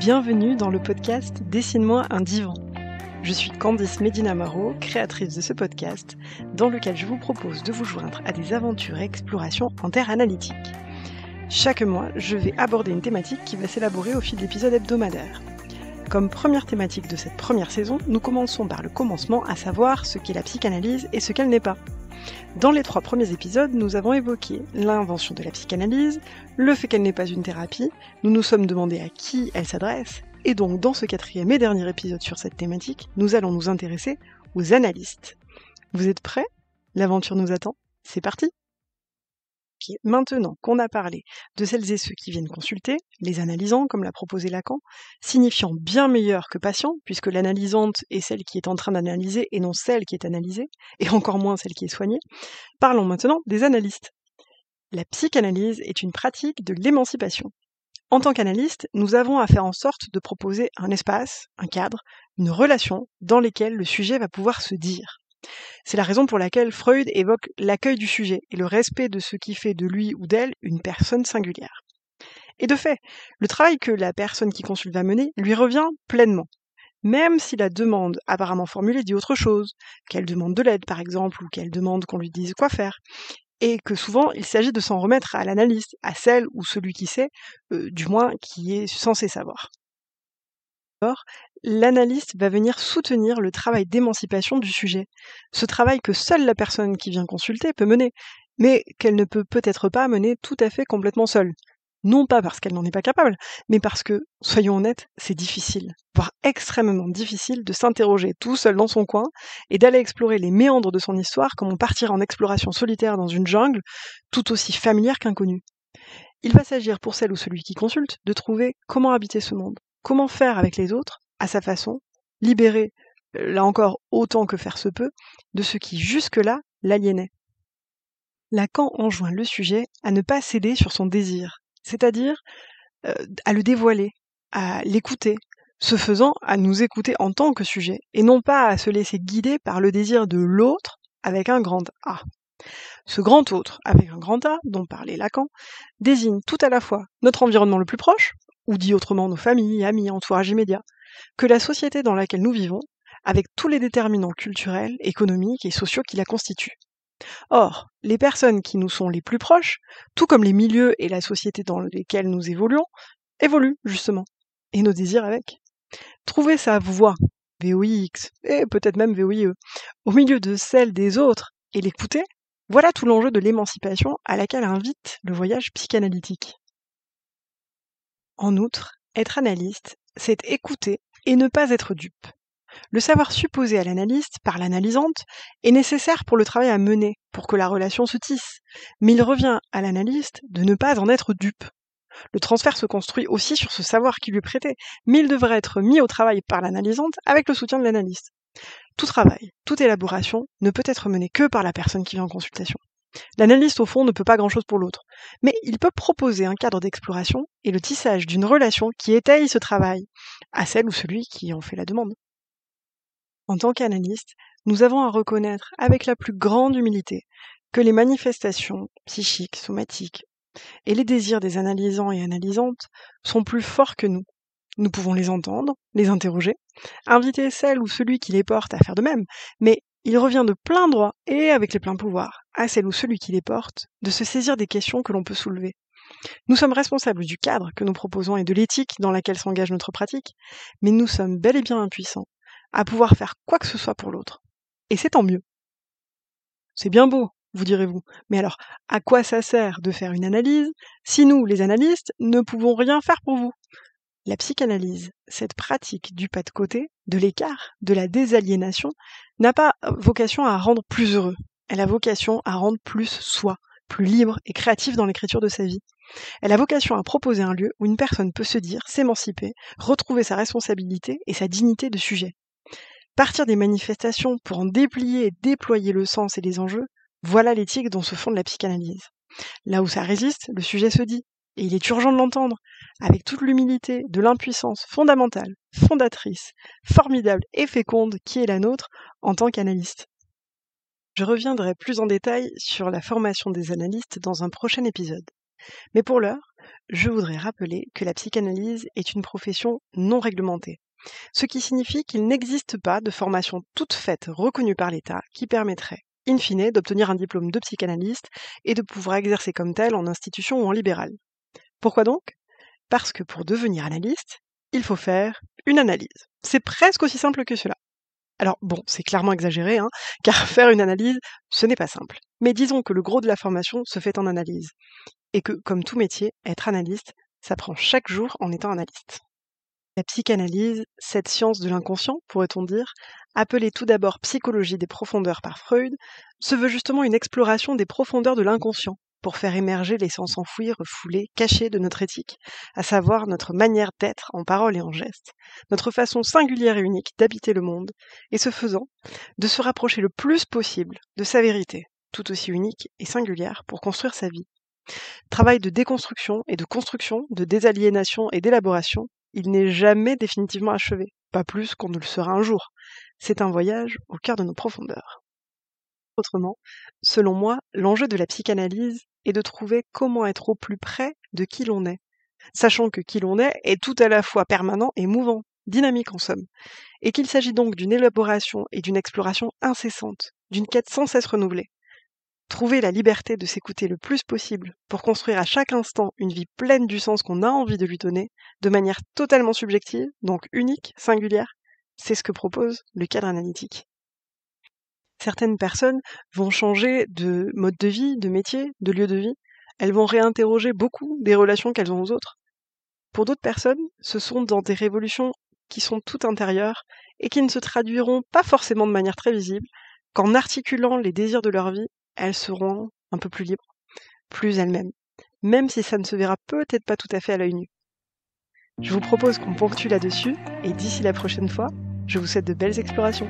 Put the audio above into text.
Bienvenue dans le podcast Dessine-moi un divan. Je suis Candice Medina-Maro, créatrice de ce podcast, dans lequel je vous propose de vous joindre à des aventures et explorations en terre analytique. Chaque mois, je vais aborder une thématique qui va s'élaborer au fil d'épisodes hebdomadaires. Comme première thématique de cette première saison, nous commençons par le commencement, à savoir ce qu'est la psychanalyse et ce qu'elle n'est pas. Dans les 3 premiers épisodes, nous avons évoqué l'invention de la psychanalyse, le fait qu'elle n'est pas une thérapie, nous nous sommes demandé à qui elle s'adresse, et donc dans ce 4e et dernier épisode sur cette thématique, nous allons nous intéresser aux analystes. Vous êtes prêts ? L'aventure nous attend ? C'est parti ! Maintenant qu'on a parlé de celles et ceux qui viennent consulter, les analysants, comme l'a proposé Lacan, signifiant bien meilleur que patient, puisque l'analysante est celle qui est en train d'analyser et non celle qui est analysée, et encore moins celle qui est soignée, parlons maintenant des analystes. La psychanalyse est une pratique de l'émancipation. En tant qu'analyste, nous avons à faire en sorte de proposer un espace, un cadre, une relation dans lesquels le sujet va pouvoir se dire. C'est la raison pour laquelle Freud évoque l'accueil du sujet et le respect de ce qui fait de lui ou d'elle une personne singulière. Et de fait, le travail que la personne qui consulte va mener lui revient pleinement, même si la demande apparemment formulée dit autre chose, qu'elle demande de l'aide par exemple, ou qu'elle demande qu'on lui dise quoi faire, et que souvent il s'agit de s'en remettre à l'analyste, à celle ou celui qui sait, du moins qui est censé savoir. Or, l'analyste va venir soutenir le travail d'émancipation du sujet, ce travail que seule la personne qui vient consulter peut mener, mais qu'elle ne peut peut-être pas mener tout à fait complètement seule. Non pas parce qu'elle n'en est pas capable, mais parce que, soyons honnêtes, c'est difficile, voire extrêmement difficile de s'interroger tout seul dans son coin et d'aller explorer les méandres de son histoire comme on partirait en exploration solitaire dans une jungle, tout aussi familière qu'inconnue. Il va s'agir pour celle ou celui qui consulte de trouver comment habiter ce monde. Comment faire avec les autres, à sa façon, libérer, là encore autant que faire se peut, de ce qui jusque-là l'aliénait. Lacan enjoint le sujet à ne pas céder sur son désir, c'est-à-dire à le dévoiler, à l'écouter, ce faisant à nous écouter en tant que sujet, et non pas à se laisser guider par le désir de l'autre avec un grand A. Ce grand autre, avec un grand A, dont parlait Lacan, désigne tout à la fois notre environnement le plus proche, ou dit autrement nos familles, amis, entourage immédiat, que la société dans laquelle nous vivons, avec tous les déterminants culturels, économiques et sociaux qui la constituent. Or, les personnes qui nous sont les plus proches, tout comme les milieux et la société dans lesquels nous évoluons, évoluent justement, et nos désirs avec. Trouver sa voie, VOIX, et peut-être même VOIE, au milieu de celle des autres, et l'écouter, voilà tout l'enjeu de l'émancipation à laquelle invite le voyage psychanalytique. En outre, être analyste, c'est écouter et ne pas être dupe. Le savoir supposé à l'analyste par l'analysante est nécessaire pour le travail à mener, pour que la relation se tisse, mais il revient à l'analyste de ne pas en être dupe. Le transfert se construit aussi sur ce savoir qui lui est prêté, mais il devrait être mis au travail par l'analysante avec le soutien de l'analyste. Tout travail, toute élaboration ne peut être mené que par la personne qui vient en consultation. L'analyste, au fond, ne peut pas grand-chose pour l'autre, mais il peut proposer un cadre d'exploration et le tissage d'une relation qui étaye ce travail, à celle ou celui qui en fait la demande. En tant qu'analyste, nous avons à reconnaître avec la plus grande humilité que les manifestations psychiques, somatiques et les désirs des analysants et analysantes sont plus forts que nous. Nous pouvons les entendre, les interroger, inviter celle ou celui qui les porte à faire de même, mais il revient de plein droit et avec les pleins pouvoirs à celle ou celui qui les porte de se saisir des questions que l'on peut soulever. Nous sommes responsables du cadre que nous proposons et de l'éthique dans laquelle s'engage notre pratique, mais nous sommes bel et bien impuissants à pouvoir faire quoi que ce soit pour l'autre. Et c'est tant mieux. C'est bien beau, vous direz-vous, mais alors à quoi ça sert de faire une analyse si nous, les analystes, ne pouvons rien faire pour vous ? La psychanalyse, cette pratique du pas de côté, de l'écart, de la désaliénation, n'a pas vocation à rendre plus heureux. Elle a vocation à rendre plus soi, plus libre et créatif dans l'écriture de sa vie. Elle a vocation à proposer un lieu où une personne peut se dire, s'émanciper, retrouver sa responsabilité et sa dignité de sujet. Partir des manifestations pour en déplier et déployer le sens et les enjeux, voilà l'éthique dont se fonde la psychanalyse. Là où ça résiste, le sujet se dit. Et il est urgent de l'entendre, avec toute l'humilité de l'impuissance fondamentale, fondatrice, formidable et féconde qui est la nôtre en tant qu'analyste. Je reviendrai plus en détail sur la formation des analystes dans un prochain épisode. Mais pour l'heure, je voudrais rappeler que la psychanalyse est une profession non réglementée, ce qui signifie qu'il n'existe pas de formation toute faite reconnue par l'État qui permettrait, in fine, d'obtenir un diplôme de psychanalyste et de pouvoir exercer comme tel en institution ou en libéral. Pourquoi donc ? Parce que pour devenir analyste, il faut faire une analyse. C'est presque aussi simple que cela. Alors bon, c'est clairement exagéré, car faire une analyse, ce n'est pas simple. Mais disons que le gros de la formation se fait en analyse. Et que, comme tout métier, être analyste, ça prend chaque jour en étant analyste. La psychanalyse, cette science de l'inconscient, pourrait-on dire, appelée tout d'abord psychologie des profondeurs par Freud, se veut justement une exploration des profondeurs de l'inconscient, pour faire émerger les sens enfouis, refoulés, cachés de notre éthique, à savoir notre manière d'être en parole et en geste, notre façon singulière et unique d'habiter le monde, et ce faisant, de se rapprocher le plus possible de sa vérité, tout aussi unique et singulière pour construire sa vie. Travail de déconstruction et de construction, de désaliénation et d'élaboration, il n'est jamais définitivement achevé, pas plus qu'on ne le sera un jour. C'est un voyage au cœur de nos profondeurs. Autrement, selon moi, l'enjeu de la psychanalyse est de trouver comment être au plus près de qui l'on est, sachant que qui l'on est tout à la fois permanent et mouvant, dynamique en somme, et qu'il s'agit donc d'une élaboration et d'une exploration incessante, d'une quête sans cesse renouvelée. Trouver la liberté de s'écouter le plus possible pour construire à chaque instant une vie pleine du sens qu'on a envie de lui donner, de manière totalement subjective, donc unique, singulière, c'est ce que propose le cadre analytique. Certaines personnes vont changer de mode de vie, de métier, de lieu de vie. Elles vont réinterroger beaucoup des relations qu'elles ont aux autres. Pour d'autres personnes, ce sont dans des révolutions qui sont toutes intérieures et qui ne se traduiront pas forcément de manière très visible, qu'en articulant les désirs de leur vie, elles seront un peu plus libres, plus elles-mêmes, même si ça ne se verra peut-être pas tout à fait à l'œil nu. Je vous propose qu'on ponctue là-dessus, et d'ici la prochaine fois, je vous souhaite de belles explorations.